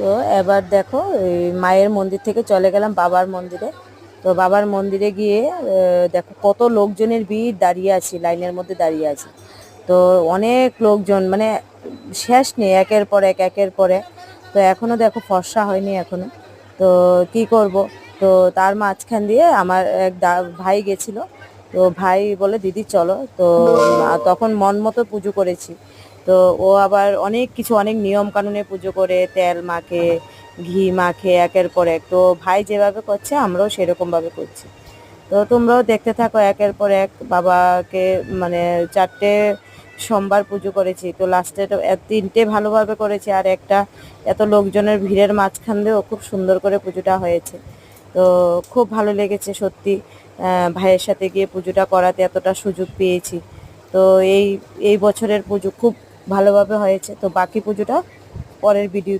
তো এবার দেখো এই মায়ের মন্দির থেকে চলে গেলাম বাবার মন্দিরে। তো বাবার মন্দিরে গিয়ে দেখো কত লোকজনের ভিড়, দাঁড়িয়ে আছি লাইনের মধ্যে দাঁড়িয়ে আছি। তো অনেক লোকজন, মানে শেষ নেই, একের পর এক একের পর এক। তো এখনো দেখো ফর্সা হয়নি এখনো। তো কি করব, তো তার মাঝখান দিয়ে আমার এক ভাই গেছিল। তো ভাই বলে দিদি চলো। তো তখন মন মতো পুজো করেছি। তো ও আবার অনেক কিছু, অনেক নিয়ম কানুনে পুজো করে, তেল মাখে, ঘি মাখে একের পর এক। তো ভাই যেভাবে করছে আমরাও সেরকম ভাবে করছি। তো তোমরাও দেখতে থাকো একের পর এক বাবাকে, মানে 4টে সোমবার পুজো করেছি। তো লাস্টে 3টে ভালোভাবে করেছি, আর একটা এত লোকজনের ভিড়ের মাঝখান দিয়েও খুব সুন্দর করে পুজোটা হয়েছে। তো খুব ভালো লেগেছে সত্যি, ভাইয়ের সাথে গিয়ে পুজোটা করাতে এতটা সুযোগ পেয়েছি। তো এই এই বছরের পুজো খুব ভালোভাবে হয়েছে। তো বাকি পুজোটা পরের ভিডিও